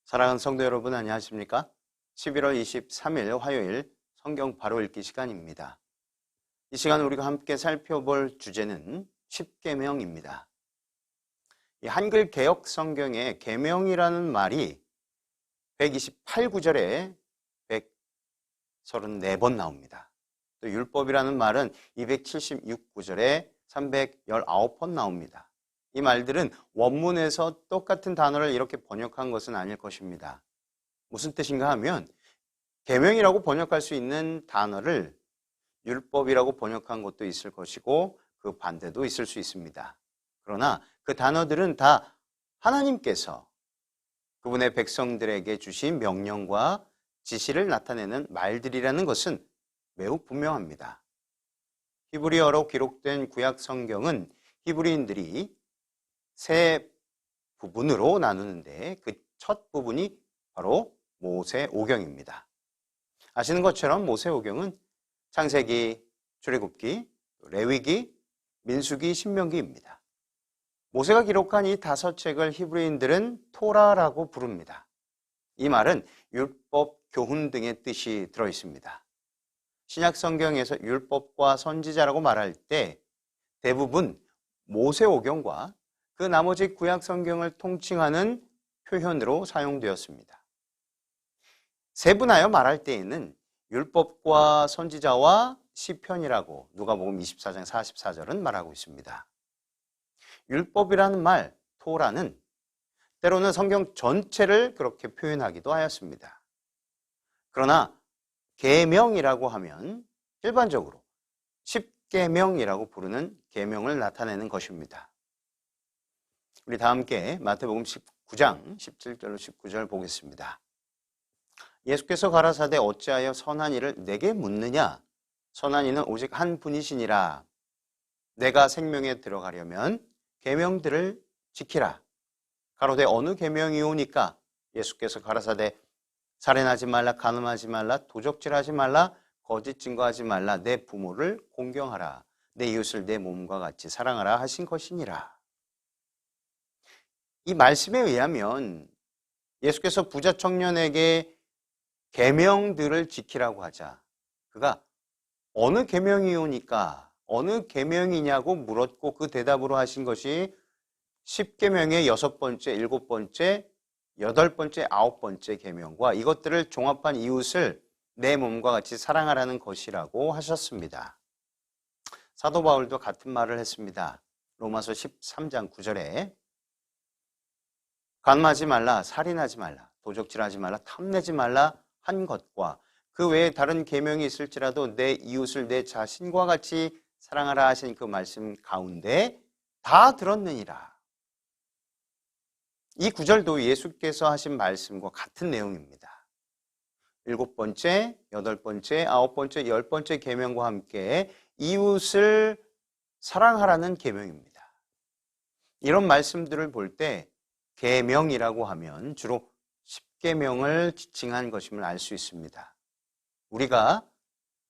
사랑하는 성도 여러분, 안녕하십니까? 11월 23일 화요일 성경 바로 읽기 시간입니다. 이 시간 우리가 함께 살펴볼 주제는 십계명입니다. 이 한글 개역 성경에 계명이라는 말이 128구절에 134번 나옵니다. 또 율법이라는 말은 276구절에 319번 나옵니다. 이 말들은 원문에서 똑같은 단어를 이렇게 번역한 것은 아닐 것입니다. 무슨 뜻인가 하면 계명이라고 번역할 수 있는 단어를 율법이라고 번역한 것도 있을 것이고 그 반대도 있을 수 있습니다. 그러나 그 단어들은 다 하나님께서 그분의 백성들에게 주신 명령과 지시를 나타내는 말들이라는 것은 매우 분명합니다. 히브리어로 기록된 구약 성경은 히브리인들이 세 부분으로 나누는데 그 첫 부분이 바로 모세오경입니다. 아시는 것처럼 모세오경은 창세기, 출애굽기, 레위기, 민수기, 신명기입니다. 모세가 기록한 이 5책을 히브리인들은 토라라고 부릅니다. 이 말은 율법, 교훈 등의 뜻이 들어있습니다. 신약 성경에서 율법과 선지자라고 말할 때 대부분 모세오경과 그 나머지 구약 성경을 통칭하는 표현으로 사용되었습니다. 세분하여 말할 때에는 율법과 선지자와 시편이라고 누가복음 24장 44절은 말하고 있습니다. 율법이라는 말, 토라는 때로는 성경 전체를 그렇게 표현하기도 하였습니다. 그러나 계명이라고 하면 일반적으로 십계명이라고 부르는 계명을 나타내는 것입니다. 우리 다 함께 마태복음 19장 17절로 19절 보겠습니다. 예수께서 가라사대 어찌하여 선한 이를 내게 묻느냐? 선한 이는 오직 한 분이시니라. 내가 생명에 들어가려면 계명들을 지키라. 가로되 어느 계명이오니까? 예수께서 가라사대 살인하지 말라, 간음하지 말라, 도적질하지 말라, 거짓 증거하지 말라, 내 부모를 공경하라, 내 이웃을 내 몸과 같이 사랑하라 하신 것이니라. 이 말씀에 의하면 예수께서 부자 청년에게 계명들을 지키라고 하자 그가 어느 계명이오니까 어느 계명이냐고 물었고 그 대답으로 하신 것이 10계명의 6번째, 7번째, 8번째, 9번째 계명과 이것들을 종합한 이웃을 내 몸과 같이 사랑하라는 것이라고 하셨습니다. 사도 바울도 같은 말을 했습니다. 로마서 13장 9절에 간음하지 말라, 살인하지 말라, 도적질하지 말라, 탐내지 말라 한 것과 그 외에 다른 계명이 있을지라도 내 이웃을 내 자신과 같이 사랑하라 하신 그 말씀 가운데 다 들었느니라. 이 구절도 예수께서 하신 말씀과 같은 내용입니다. 7번째, 8번째, 9번째, 10번째 계명과 함께 이웃을 사랑하라는 계명입니다. 이런 말씀들을 볼 때 계명이라고 하면 주로 10계명을 지칭한 것임을 알 수 있습니다. 우리가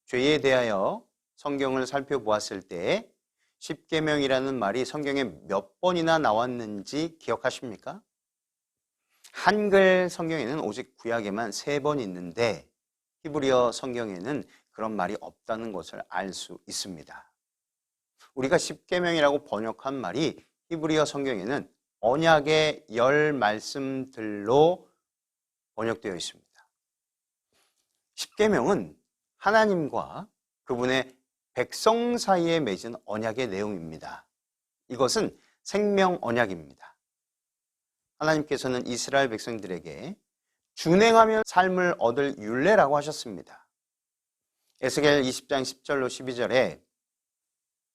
죄에 대하여 성경을 살펴보았을 때 10계명이라는 말이 성경에 몇 번이나 나왔는지 기억하십니까? 한글 성경에는 오직 구약에만 3번 있는데 히브리어 성경에는 그런 말이 없다는 것을 알 수 있습니다. 우리가 10계명이라고 번역한 말이 히브리어 성경에는 언약의 10말씀들로 번역되어 있습니다. 10계명은 하나님과 그분의 백성 사이에 맺은 언약의 내용입니다. 이것은 생명 언약입니다. 하나님께서는 이스라엘 백성들에게 준행하며 삶을 얻을 율례라고 하셨습니다. 에스겔 20장 10절로 12절에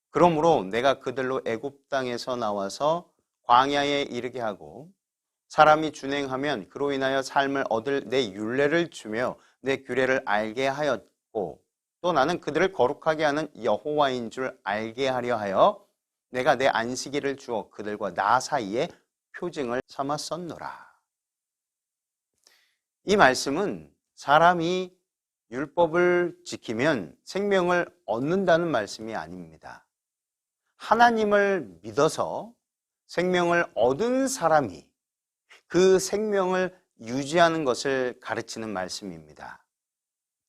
그러므로 내가 그들로 애굽 땅에서 나와서 광야에 이르게 하고 사람이 준행하면 그로 인하여 삶을 얻을 내 율례를 주며 내 규례를 알게 하였고 또 나는 그들을 거룩하게 하는 여호와인 줄 알게 하려 하여 내가 내 안식일을 주어 그들과 나 사이에 표징을 삼았었노라. 이 말씀은 사람이 율법을 지키면 생명을 얻는다는 말씀이 아닙니다. 하나님을 믿어서 생명을 얻은 사람이 그 생명을 유지하는 것을 가르치는 말씀입니다.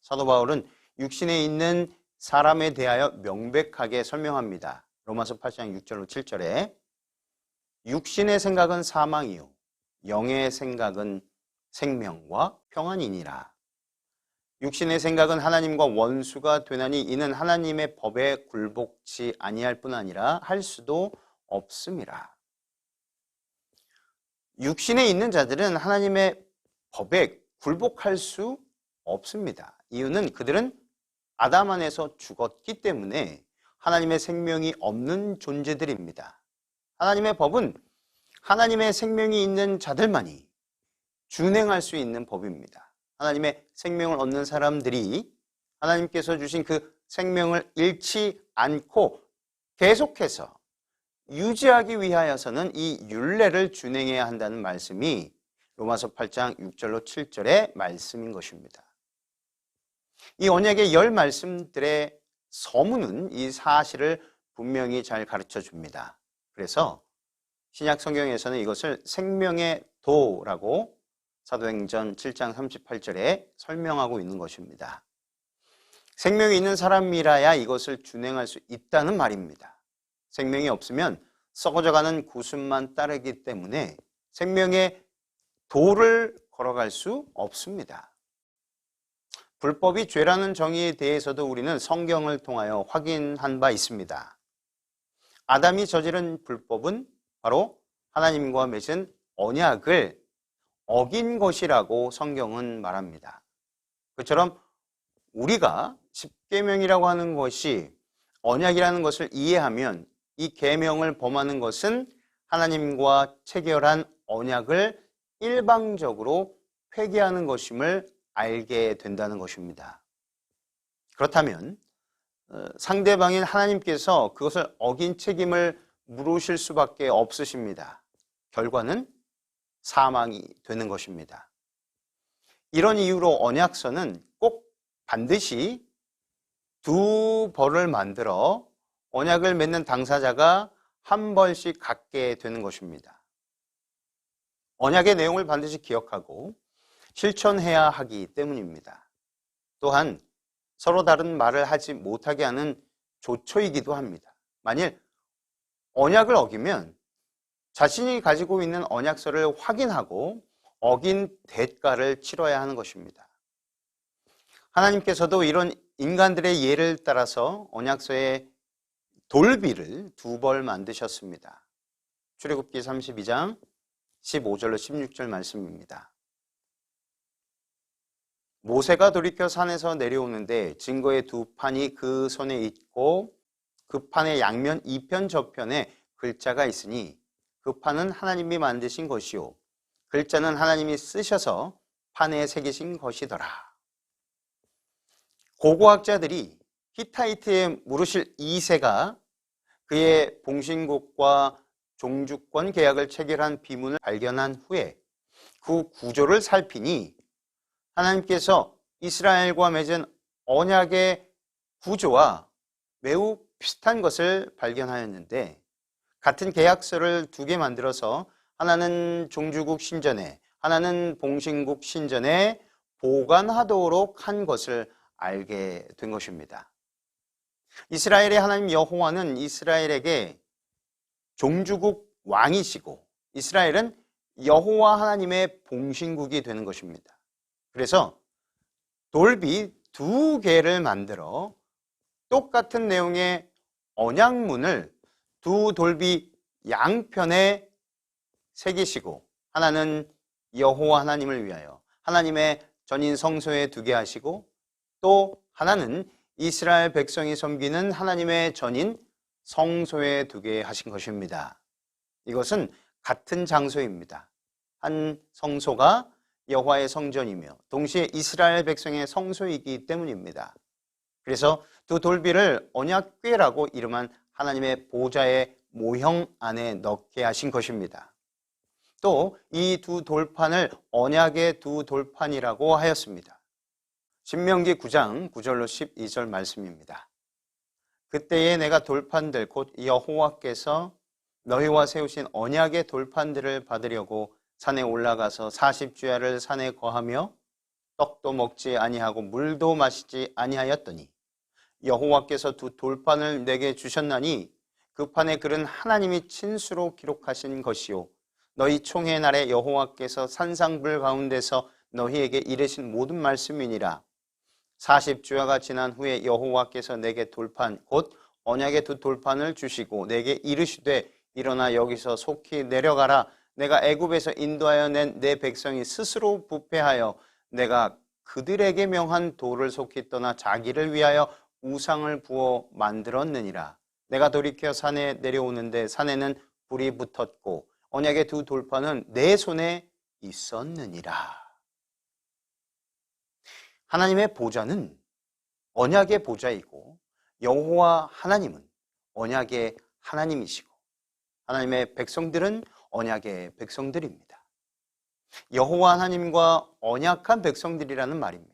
사도 바울은 육신에 있는 사람에 대하여 명백하게 설명합니다. 로마서 8장 6절로 7절에 육신의 생각은 사망이요 영의 생각은 생명과 평안이니라. 육신의 생각은 하나님과 원수가 되나니 이는 하나님의 법에 굴복치 아니할 뿐 아니라 할 수도 없음이라. 육신에 있는 자들은 하나님의 법에 굴복할 수 없습니다. 이유는 그들은 아담 안에서 죽었기 때문에 하나님의 생명이 없는 존재들입니다. 하나님의 법은 하나님의 생명이 있는 자들만이 준행할 수 있는 법입니다. 하나님의 생명을 얻는 사람들이 하나님께서 주신 그 생명을 잃지 않고 계속해서 유지하기 위하여서는 이 율례를 준행해야 한다는 말씀이 로마서 8장 6절로 7절의 말씀인 것입니다. 이 언약의 10 말씀들의 서문은 이 사실을 분명히 잘 가르쳐 줍니다. 그래서 신약 성경에서는 이것을 생명의 도라고 사도행전 7장 38절에 설명하고 있는 것입니다. 생명이 있는 사람이라야 이것을 준행할 수 있다는 말입니다. 생명이 없으면 썩어져가는 구습만 따르기 때문에 생명의 도를 걸어갈 수 없습니다. 불법이 죄라는 정의에 대해서도 우리는 성경을 통하여 확인한 바 있습니다. 아담이 저지른 불법은 바로 하나님과 맺은 언약을 어긴 것이라고 성경은 말합니다. 그처럼 우리가 십계명이라고 하는 것이 언약이라는 것을 이해하면 이 계명을 범하는 것은 하나님과 체결한 언약을 일방적으로 폐기하는 것임을 알게 된다는 것입니다. 그렇다면 상대방인 하나님께서 그것을 어긴 책임을 물으실 수밖에 없으십니다. 결과는 사망이 되는 것입니다. 이런 이유로 언약서는 꼭 반드시 두 벌을 만들어 언약을 맺는 당사자가 한 벌씩 갖게 되는 것입니다. 언약의 내용을 반드시 기억하고 실천해야 하기 때문입니다. 또한 서로 다른 말을 하지 못하게 하는 조처이기도 합니다. 만일 언약을 어기면 자신이 가지고 있는 언약서를 확인하고 어긴 대가를 치러야 하는 것입니다. 하나님께서도 이런 인간들의 예를 따라서 언약서에 돌비를 두 벌 만드셨습니다. 출애굽기 32장 15절로 16절 말씀입니다. 모세가 돌이켜 산에서 내려오는데 증거의 두 판이 그 손에 있고 그 판의 양면 이편 저편에 글자가 있으니 그 판은 하나님이 만드신 것이요 글자는 하나님이 쓰셔서 판에 새기신 것이더라. 고고학자들이 히타이트의 무르실 2세가 그의 봉신국과 종주권 계약을 체결한 비문을 발견한 후에 그 구조를 살피니 하나님께서 이스라엘과 맺은 언약의 구조와 매우 비슷한 것을 발견하였는데 같은 계약서를 두 개 만들어서 하나는 종주국 신전에 하나는 봉신국 신전에 보관하도록 한 것을 알게 된 것입니다. 이스라엘의 하나님 여호와는 이스라엘에게 종주국 왕이시고 이스라엘은 여호와 하나님의 봉신국이 되는 것입니다. 그래서 돌비 두 개를 만들어 똑같은 내용의 언약문을 두 돌비 양편에 새기시고 하나는 여호와 하나님을 위하여 하나님의 전인 성소에 두게 하시고 또 하나는 이스라엘 백성이 섬기는 하나님의 전인 성소에 두게 하신 것입니다. 이것은 같은 장소입니다. 한 성소가 여호와의 성전이며 동시에 이스라엘 백성의 성소이기 때문입니다. 그래서 두 돌비를 언약궤라고 이름한 하나님의 보좌의 모형 안에 넣게 하신 것입니다. 또 이 두 돌판을 언약의 두 돌판이라고 하였습니다. 신명기 9장 9절로 12절 말씀입니다. 그때에 내가 돌판들 곧 여호와께서 너희와 세우신 언약의 돌판들을 받으려고 산에 올라가서 40주야를 산에 거하며 떡도 먹지 아니하고 물도 마시지 아니하였더니 여호와께서 두 돌판을 내게 주셨나니 그 판의 글은 하나님이 친수로 기록하신 것이요 너희 총회 날에 여호와께서 산상불 가운데서 너희에게 이르신 모든 말씀이니라. 40주야가 지난 후에 여호와께서 내게 돌판 곧 언약의 두 돌판을 주시고 내게 이르시되 일어나 여기서 속히 내려가라. 내가 애굽에서 인도하여 낸 내 백성이 스스로 부패하여 내가 그들에게 명한 돌을 속히 떠나 자기를 위하여 우상을 부어 만들었느니라. 내가 돌이켜 산에 내려오는데 산에는 불이 붙었고 언약의 두 돌판은 내 손에 있었느니라. 하나님의 보좌는 언약의 보좌이고 여호와 하나님은 언약의 하나님이시고 하나님의 백성들은 언약의 백성들입니다. 여호와 하나님과 언약한 백성들이라는 말입니다.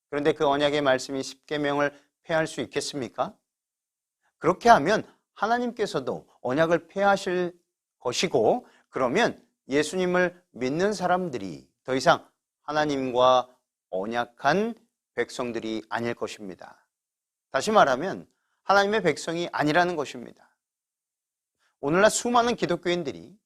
그런데 그 언약의 말씀이 십계명을 폐할 수 있겠습니까? 그렇게 하면 하나님께서도 언약을 폐하실 것이고 그러면 예수님을 믿는 사람들이 더 이상 하나님과 언약한 백성들이 아닐 것입니다. 다시 말하면 하나님의 백성이 아니라는 것입니다. 오늘날 수많은 기독교인들이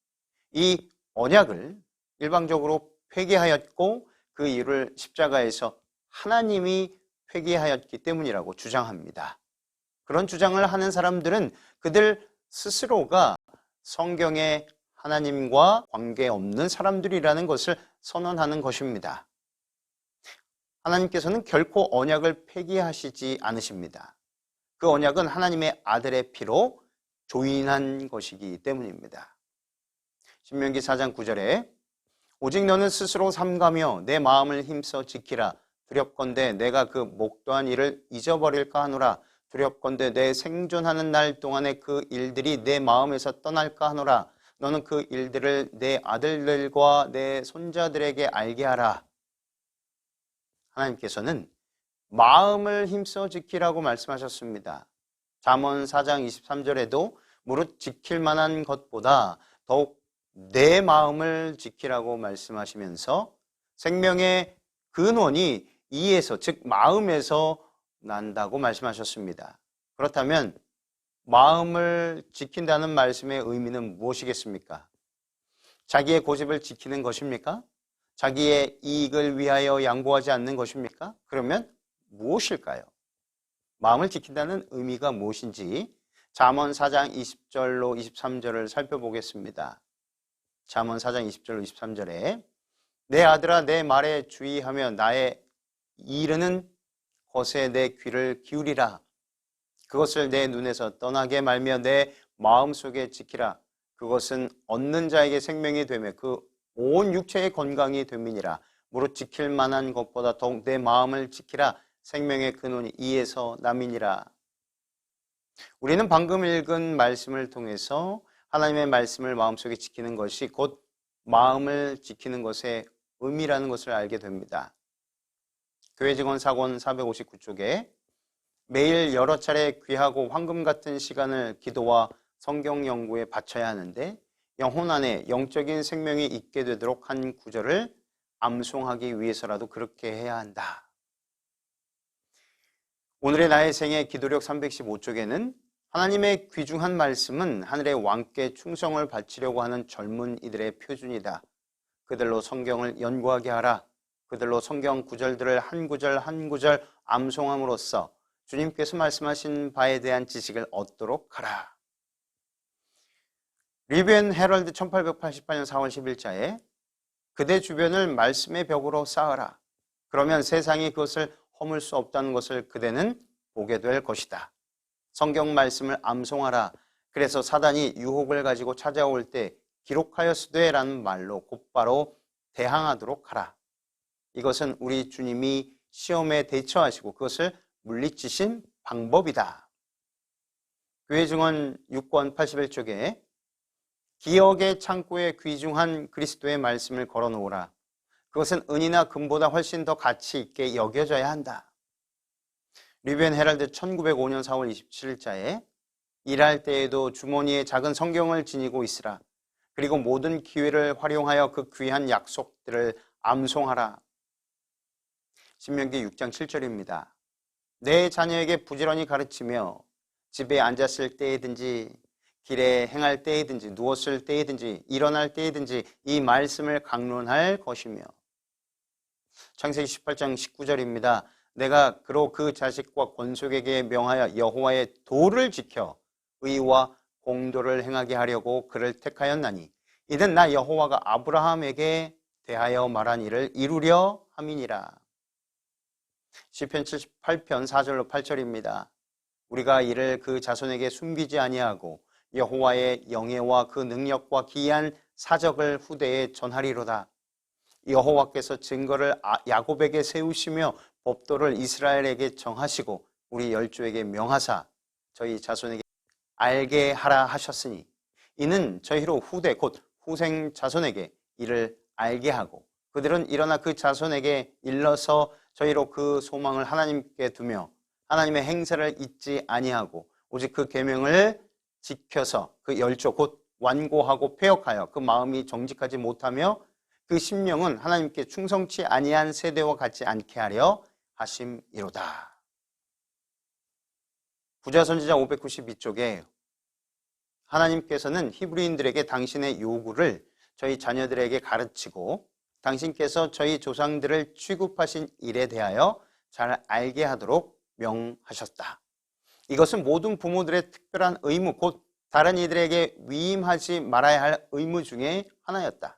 이 언약을 일방적으로 폐기하였고 그 이유를 십자가에서 하나님이 폐기하였기 때문이라고 주장합니다. 그런 주장을 하는 사람들은 그들 스스로가 성경의 하나님과 관계없는 사람들이라는 것을 선언하는 것입니다. 하나님께서는 결코 언약을 폐기하시지 않으십니다. 그 언약은 하나님의 아들의 피로 조인한 것이기 때문입니다. 신명기 4장 9절에 오직 너는 스스로 삼가며 내 마음을 힘써 지키라. 두렵건대 내가 그 목도한 일을 잊어버릴까 하노라. 두렵건대 내 생존하는 날 동안에 그 일들이 내 마음에서 떠날까 하노라. 너는 그 일들을 내 아들들과 내 손자들에게 알게 하라. 하나님께서는 마음을 힘써 지키라고 말씀하셨습니다. 잠언 4장 23절에도 무릇 지킬 만한 것보다 더욱 내 마음을 지키라고 말씀하시면서 생명의 근원이 이에서 즉 마음에서 난다고 말씀하셨습니다. 그렇다면 마음을 지킨다는 말씀의 의미는 무엇이겠습니까? 자기의 고집을 지키는 것입니까? 자기의 이익을 위하여 양보하지 않는 것입니까? 그러면 무엇일까요? 마음을 지킨다는 의미가 무엇인지 잠언 4장 20절로 23절을 살펴보겠습니다. 잠언 4장 20절로 23절에 내 아들아 내 말에 주의하며 나의 이르는 것에 내 귀를 기울이라. 그것을 내 눈에서 떠나게 말며 내 마음속에 지키라. 그것은 얻는 자에게 생명이 되며 그 온 육체의 건강이 됨이니라. 무릇 지킬 만한 것보다 더욱 내 마음을 지키라. 생명의 근원이 이에서 남이니라. 우리는 방금 읽은 말씀을 통해서 하나님의 말씀을 마음속에 지키는 것이 곧 마음을 지키는 것의 의미라는 것을 알게 됩니다. 교회 직원 사권 459쪽에 매일 여러 차례 귀하고 황금 같은 시간을 기도와 성경 연구에 바쳐야 하는데 영혼 안에 영적인 생명이 있게 되도록 한 구절을 암송하기 위해서라도 그렇게 해야 한다. 오늘의 나의 생애 기도력 315쪽에는 하나님의 귀중한 말씀은 하늘의 왕께 충성을 바치려고 하는 젊은 이들의 표준이다. 그들로 성경을 연구하게 하라. 그들로 성경 구절들을 한 구절 한 구절 암송함으로써 주님께서 말씀하신 바에 대한 지식을 얻도록 하라. 리뷰 앤 헤럴드 1888년 4월 10일자에 그대 주변을 말씀의 벽으로 쌓아라. 그러면 세상이 그것을 허물 수 없다는 것을 그대는 보게 될 것이다. 성경 말씀을 암송하라. 그래서 사단이 유혹을 가지고 찾아올 때 기록하였으되 라는 말로 곧바로 대항하도록 하라. 이것은 우리 주님이 시험에 대처하시고 그것을 물리치신 방법이다. 교회 증언 6권 81쪽에 기억의 창고에 귀중한 그리스도의 말씀을 걸어놓으라. 그것은 은이나 금보다 훨씬 더 가치 있게 여겨져야 한다. 리뷰 앤 헤럴드 1905년 4월 27일자에 일할 때에도 주머니에 작은 성경을 지니고 있으라. 그리고 모든 기회를 활용하여 그 귀한 약속들을 암송하라. 신명기 6장 7절입니다. 내 자녀에게 부지런히 가르치며 집에 앉았을 때이든지 길에 행할 때이든지 누웠을 때이든지 일어날 때이든지 이 말씀을 강론할 것이며. 창세기 18장 19절입니다. 내가 그로 그 자식과 권속에게 명하여 여호와의 도를 지켜 의와 공도를 행하게 하려고 그를 택하였나니 이는 나 여호와가 아브라함에게 대하여 말한 일을 이루려 함이니라. 시편 78편 4절로 8절입니다. 우리가 이를 그 자손에게 숨기지 아니하고 여호와의 영예와 그 능력과 기이한 사적을 후대에 전하리로다. 여호와께서 증거를 야곱에게 세우시며 법도를 이스라엘에게 정하시고 우리 열조에게 명하사 저희 자손에게 알게 하라 하셨으니 이는 저희로 후대 곧 후생 자손에게 이를 알게 하고 그들은 일어나 그 자손에게 일러서 저희로 그 소망을 하나님께 두며 하나님의 행사를 잊지 아니하고 오직 그 계명을 지켜서 그 열조 곧 완고하고 폐역하여 그 마음이 정직하지 못하며 그 심령은 하나님께 충성치 아니한 세대와 같지 않게 하려 하심이로다. 부자선지자 592쪽에 하나님께서는 히브리인들에게 당신의 요구를 저희 자녀들에게 가르치고 당신께서 저희 조상들을 취급하신 일에 대하여 잘 알게 하도록 명하셨다. 이것은 모든 부모들의 특별한 의무 곧 다른 이들에게 위임하지 말아야 할 의무 중에 하나였다.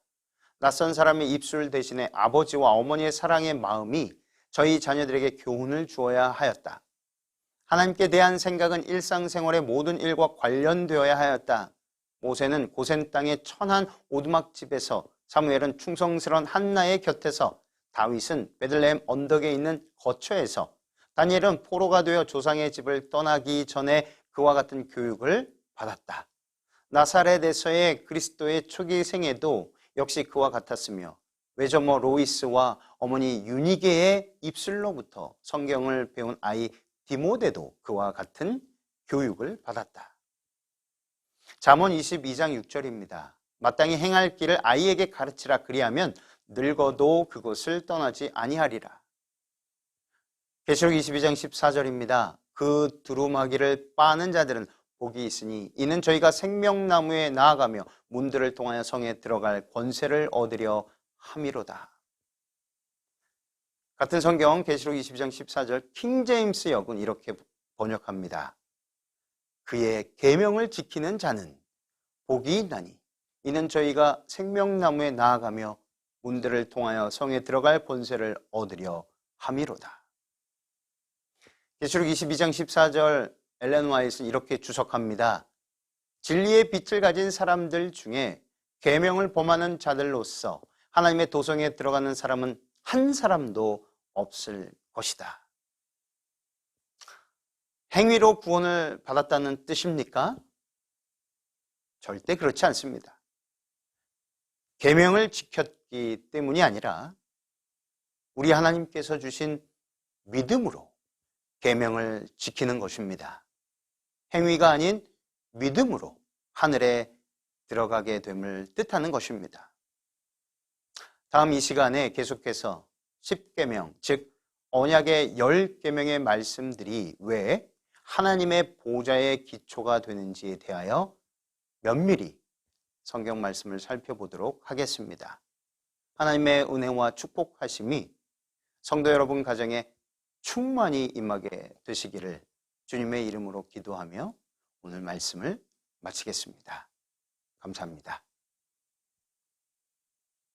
낯선 사람의 입술 대신에 아버지와 어머니의 사랑의 마음이 저희 자녀들에게 교훈을 주어야 하였다. 하나님께 대한 생각은 일상생활의 모든 일과 관련되어야 하였다. 모세는 고센 땅의 천한 오두막집에서, 사무엘은 충성스러운 한나의 곁에서, 다윗은 베들레헴 언덕에 있는 거처에서, 다니엘은 포로가 되어 조상의 집을 떠나기 전에 그와 같은 교육을 받았다. 나사렛에서의 그리스도의 초기 생애도 역시 그와 같았으며 외조모 로이스와 어머니 유니게의 입술로부터 성경을 배운 아이 디모데도 그와 같은 교육을 받았다. 잠언 22장 6절입니다. 마땅히 행할 길을 아이에게 가르치라. 그리하면 늙어도 그것을 떠나지 아니하리라. 계시록 22장 14절입니다. 그 두루마기를 빠는 자들은 복이 있으니 이는 저희가 생명나무에 나아가며 문들을 통하여 성에 들어갈 권세를 얻으려 함이로다. 같은 성경 계시록 22장 14절 킹제임스 역은 이렇게 번역합니다. 그의 계명을 지키는 자는 복이 있나니 이는 저희가 생명나무에 나아가며 문들을 통하여 성에 들어갈 권세를 얻으려 함이로다. 계시록 22장 14절 엘렌 화이트는 이렇게 주석합니다. 진리의 빛을 가진 사람들 중에 계명을 범하는 자들로서 하나님의 도성에 들어가는 사람은 한 사람도 없을 것이다. 행위로 구원을 받았다는 뜻입니까? 절대 그렇지 않습니다. 계명을 지켰기 때문이 아니라 우리 하나님께서 주신 믿음으로 계명을 지키는 것입니다. 행위가 아닌 믿음으로 하늘에 들어가게 됨을 뜻하는 것입니다. 다음 이 시간에 계속해서 10계명, 즉 언약의 10계명의 말씀들이 왜 하나님의 보좌의 기초가 되는지에 대하여 면밀히 성경 말씀을 살펴보도록 하겠습니다. 하나님의 은혜와 축복하심이 성도 여러분 가정에 충만히 임하게 되시기를 주님의 이름으로 기도하며 오늘 말씀을 마치겠습니다. 감사합니다.